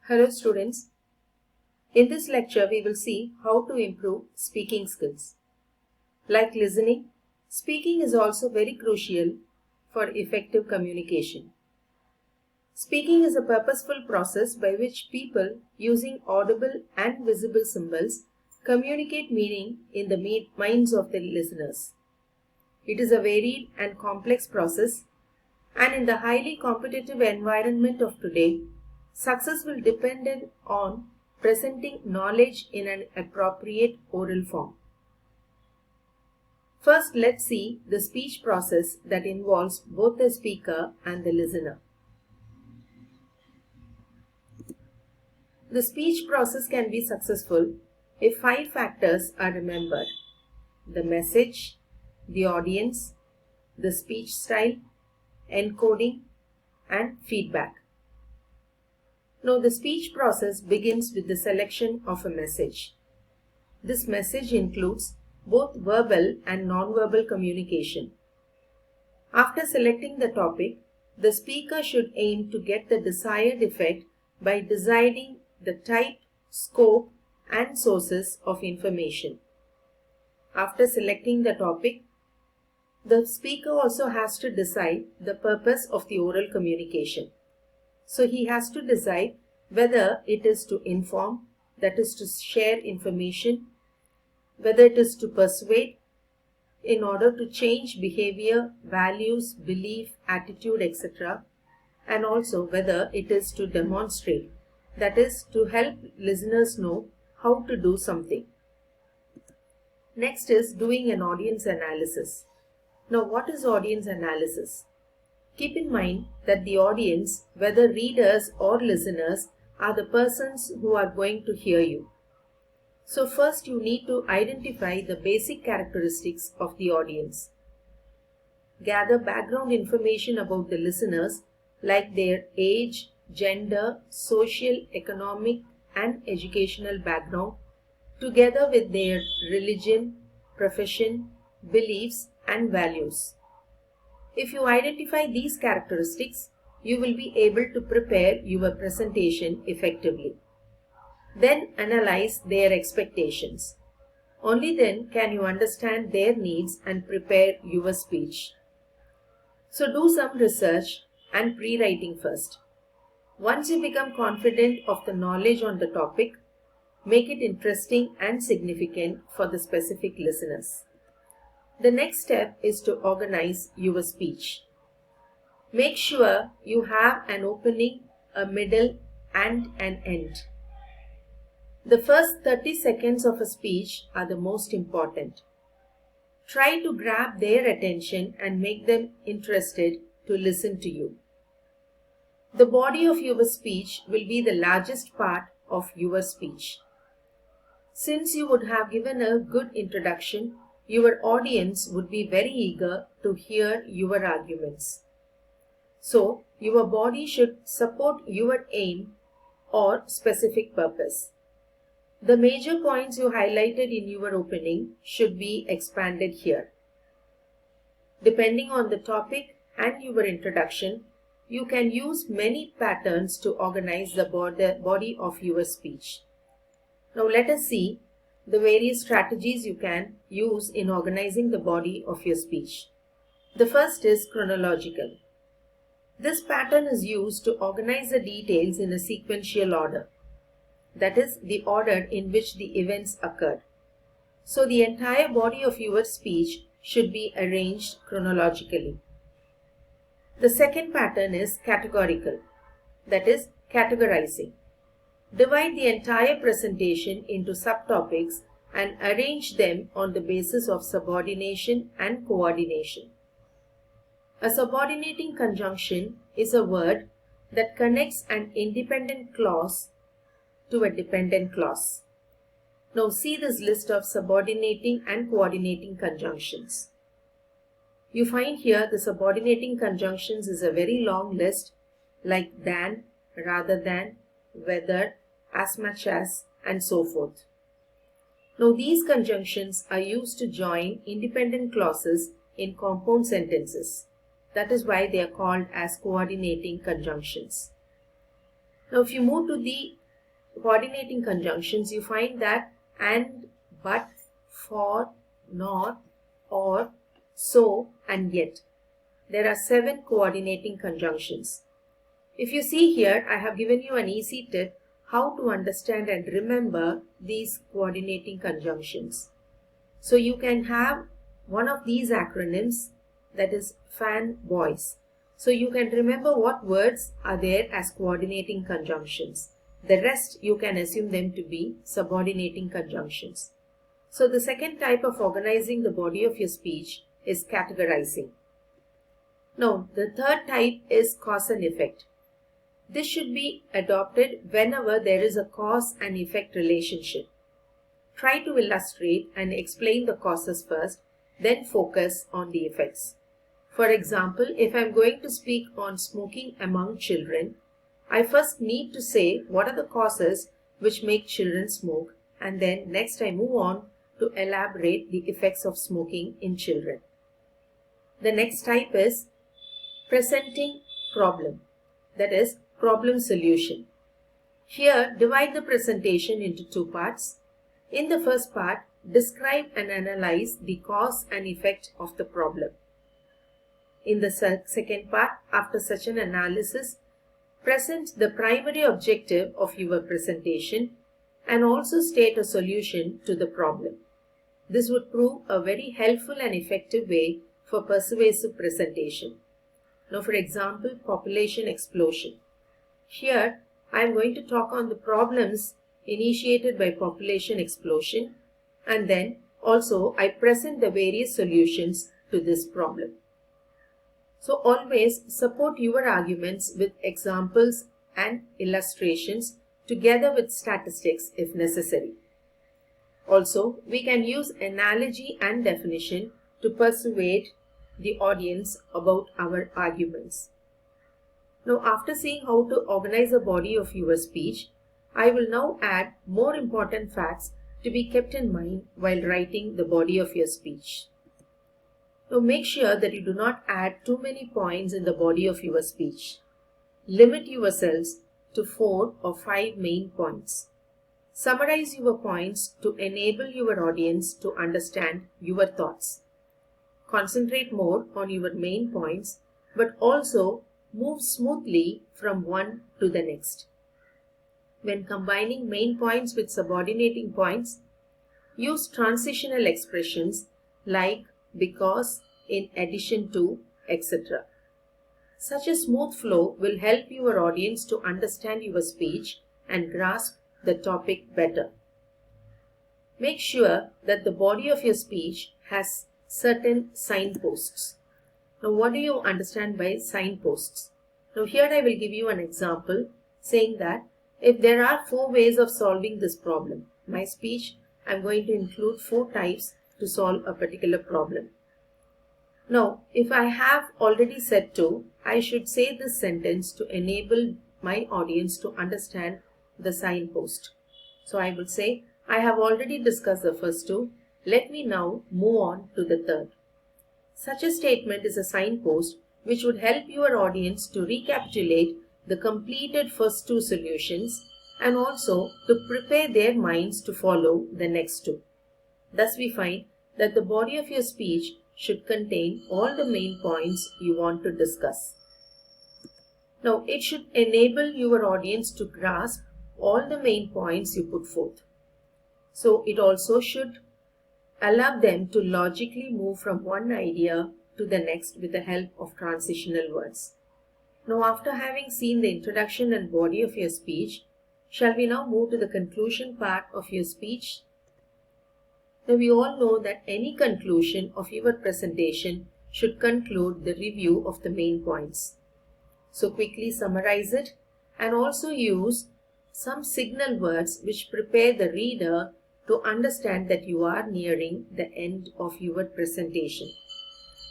Hello students, in this lecture we will see how to improve speaking skills. Like listening, speaking is also very crucial for effective communication. Speaking is a purposeful process by which people using audible and visible symbols communicate meaning in the minds of the listeners. It is a varied and complex process, and in the highly competitive environment of today, success will depend on presenting knowledge in an appropriate oral form. First, let's see the speech process that involves both the speaker and the listener. The speech process can be successful if 5 factors are remembered: the message, the audience, the speech style, encoding, and feedback. Now, the speech process begins with the selection of a message. This message includes both verbal and non-verbal communication. After selecting the topic, the speaker should aim to get the desired effect by deciding the type, scope, and sources of information. After selecting the topic, the speaker also has to decide the purpose of the oral communication. So he has to decide whether it is to inform, that is to share information, whether it is to persuade in order to change behavior, values, belief, attitude, etc., and also whether it is to demonstrate, that is to help listeners know how to do something. Next is doing an audience analysis. Now, what is audience analysis? Keep in mind that the audience, whether readers or listeners, are the persons who are going to hear you. So first you need to identify the basic characteristics of the audience. Gather background information about the listeners like their age, gender, social, economic, and educational background, together with their religion, profession, beliefs, and values. If you identify these characteristics, you will be able to prepare your presentation effectively. Then analyze their expectations. Only then can you understand their needs and prepare your speech. So do some research and pre-writing first. Once you become confident of the knowledge on the topic, make it interesting and significant for the specific listeners. The next step is to organize your speech. Make sure you have an opening, a middle, and an end. The first 30 seconds of a speech are the most important. Try to grab their attention and make them interested to listen to you. The body of your speech will be the largest part of your speech. Since you would have given a good introduction, your audience would be very eager to hear your arguments. So, your body should support your aim or specific purpose. The major points you highlighted in your opening should be expanded here. Depending on the topic and your introduction, you can use many patterns to organize the body of your speech. Now let us see the various strategies you can use in organizing the body of your speech. The first is chronological. This pattern is used to organize the details in a sequential order. That is, the order in which the events occurred. So the entire body of your speech should be arranged chronologically. The second pattern is categorical. That is, categorizing. Divide the entire presentation into subtopics and arrange them on the basis of subordination and coordination. A subordinating conjunction is a word that connects an independent clause to a dependent clause. Now see this list of subordinating and coordinating conjunctions. You find here the subordinating conjunctions is a very long list like than, rather than, whether, as much as, and so forth. Now these conjunctions are used to join independent clauses in compound sentences. That is why they are called as coordinating conjunctions. Now if you move to the coordinating conjunctions, you find that and, but, for, not, or, so, and yet. There are 7 coordinating conjunctions. If you see here, I have given you an easy tip how to understand and remember these coordinating conjunctions. So you can have one of these acronyms, that is fanboys. So you can remember what words are there as coordinating conjunctions. The rest you can assume them to be subordinating conjunctions. So the second type of organizing the body of your speech is categorizing. Now the third type is cause and effect. This should be adopted whenever there is a cause and effect relationship. Try to illustrate and explain the causes first, then focus on the effects. For example, if I am going to speak on smoking among children, I first need to say what are the causes which make children smoke, and then next I move on to elaborate the effects of smoking in children. The next type is presenting problem, that is problem solution. Here, divide the presentation into 2 parts. In the first part, describe and analyze the cause and effect of the problem. In the second part, after such an analysis, present the primary objective of your presentation and also state a solution to the problem. This would prove a very helpful and effective way for persuasive presentation. Now, for example, population explosion. Here, I am going to talk on the problems initiated by population explosion, and then also I present the various solutions to this problem. So always support your arguments with examples and illustrations together with statistics if necessary. Also, we can use analogy and definition to persuade the audience about our arguments. Now, after seeing how to organize the body of your speech, I will now add more important facts to be kept in mind while writing the body of your speech. Now, make sure that you do not add too many points in the body of your speech. Limit yourselves to 4 or 5 main points. Summarize your points to enable your audience to understand your thoughts. Concentrate more on your main points, but also move smoothly from one to the next. When combining main points with subordinating points, use transitional expressions like because, in addition to, etc. Such a smooth flow will help your audience to understand your speech and grasp the topic better. Make sure that the body of your speech has certain signposts. Now, what do you understand by signposts? Now, here I will give you an example saying that if there are 4 ways of solving this problem, my speech I am going to include 4 types to solve a particular problem. Now, if I have already said 2, I should say this sentence to enable my audience to understand the signpost. So I will say, I have already discussed the first 2. Let me now move on to the third. Such a statement is a signpost which would help your audience to recapitulate the completed first 2 solutions and also to prepare their minds to follow the next 2. Thus we find that the body of your speech should contain all the main points you want to discuss. Now, it should enable your audience to grasp all the main points you put forth. So, it also should allow them to logically move from one idea to the next with the help of transitional words. Now, after having seen the introduction and body of your speech, shall we now move to the conclusion part of your speech? Now, we all know that any conclusion of your presentation should conclude the review of the main points. So, quickly summarize it and also use some signal words which prepare the reader to understand that you are nearing the end of your presentation.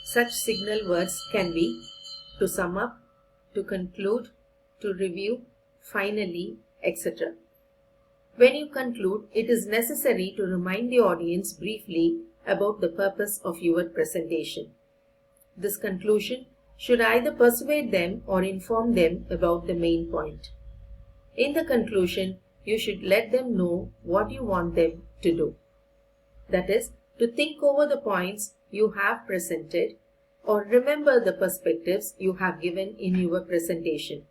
Such signal words can be to sum up, to conclude, to review, finally, etc. When you conclude, it is necessary to remind the audience briefly about the purpose of your presentation. This conclusion should either persuade them or inform them about the main point. In the conclusion, you should let them know what you want them to do. That is, to think over the points you have presented or remember the perspectives you have given in your presentation.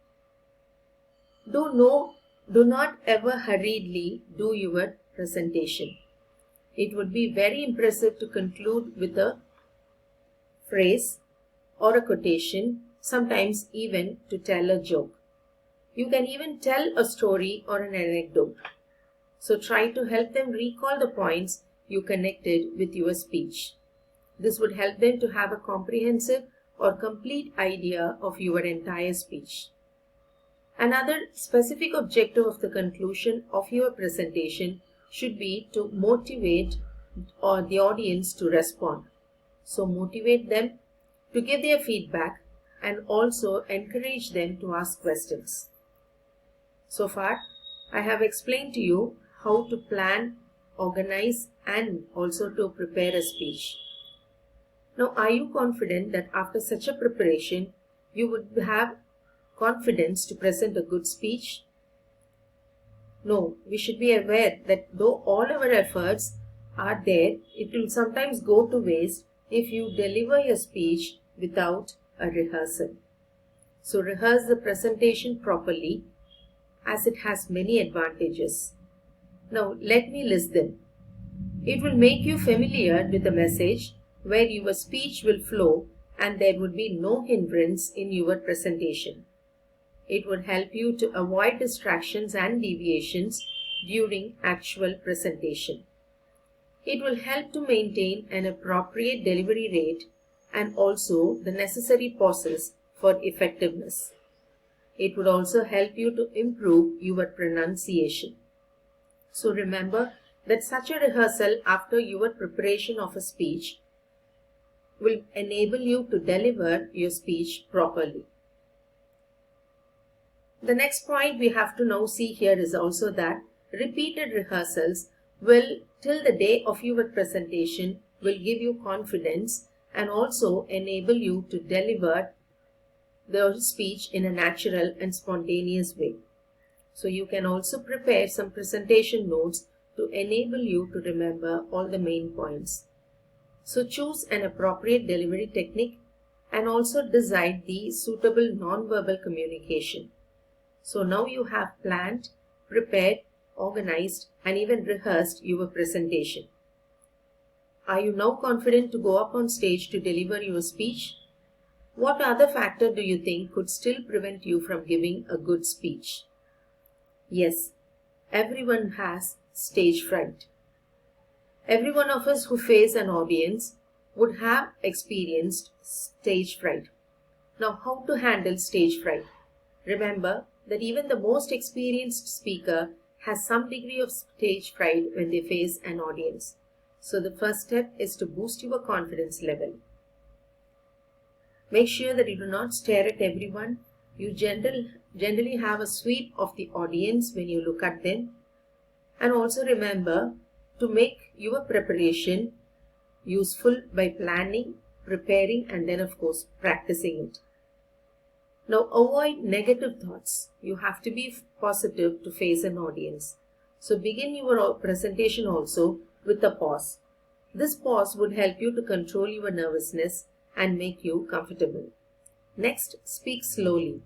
Do not ever hurriedly do your presentation. It would be very impressive to conclude with a phrase or a quotation, sometimes even to tell a joke. You can even tell a story or an anecdote. So try to help them recall the points you connected with your speech. This would help them to have a comprehensive or complete idea of your entire speech. Another specific objective of the conclusion of your presentation should be to motivate the audience to respond. So motivate them to give their feedback and also encourage them to ask questions. So far, I have explained to you how to plan, organize, and also to prepare a speech. Now, are you confident that after such a preparation, you would have confidence to present a good speech? No, we should be aware that though all our efforts are there, it will sometimes go to waste if you deliver your speech without a rehearsal. So rehearse the presentation properly as it has many advantages. Now let me list them. It will make you familiar with the message where your speech will flow and there would be no hindrance in your presentation. It would help you to avoid distractions and deviations during actual presentation. It will help to maintain an appropriate delivery rate and also the necessary pauses for effectiveness. It would also help you to improve your pronunciation. So remember that such a rehearsal after your preparation of a speech will enable you to deliver your speech properly. The next point we have to now see here is also that repeated rehearsals will, till the day of your presentation, will give you confidence and also enable you to deliver the speech in a natural and spontaneous way. So you can also prepare some presentation notes to enable you to remember all the main points. So choose an appropriate delivery technique and also decide the suitable non-verbal communication. So now you have planned, prepared, organized, and even rehearsed your presentation. Are you now confident to go up on stage to deliver your speech? What other factor do you think could still prevent you from giving a good speech? Yes, everyone has stage fright. Every one of us who face an audience would have experienced stage fright. Now, how to handle stage fright? Remember that even the most experienced speaker has some degree of stage fright when they face an audience. So the first step is to boost your confidence level. Make sure that you do not stare at everyone. You generally have a sweep of the audience when you look at them. And also remember to make your preparation useful by planning, preparing, and then of course practicing it. Now avoid negative thoughts. You have to be positive to face an audience. So begin your presentation also with a pause. This pause would help you to control your nervousness and make you comfortable. Next, speak slowly.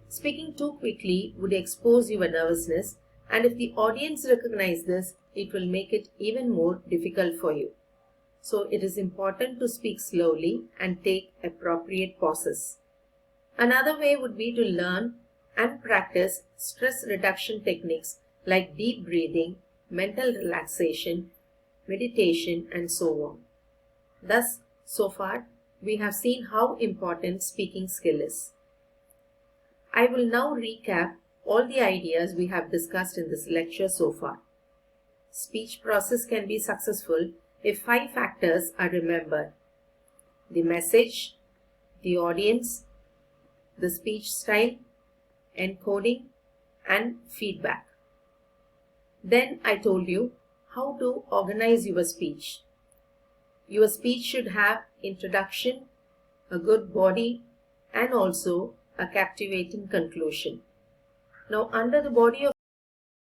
Speaking too quickly would expose your nervousness, and if the audience recognizes this, it will make it even more difficult for you. So it is important to speak slowly and take appropriate pauses. Another way would be to learn and practice stress reduction techniques like deep breathing, mental relaxation, meditation, and so on. Thus, so far, we have seen how important speaking skill is. I will now recap all the ideas we have discussed in this lecture so far. Speech process can be successful if 5 factors are remembered: the message, the audience, the speech style, encoding, and feedback. Then I told you how to organize your speech. Your speech should have introduction, a good body, and also a captivating conclusion. Now, under the body of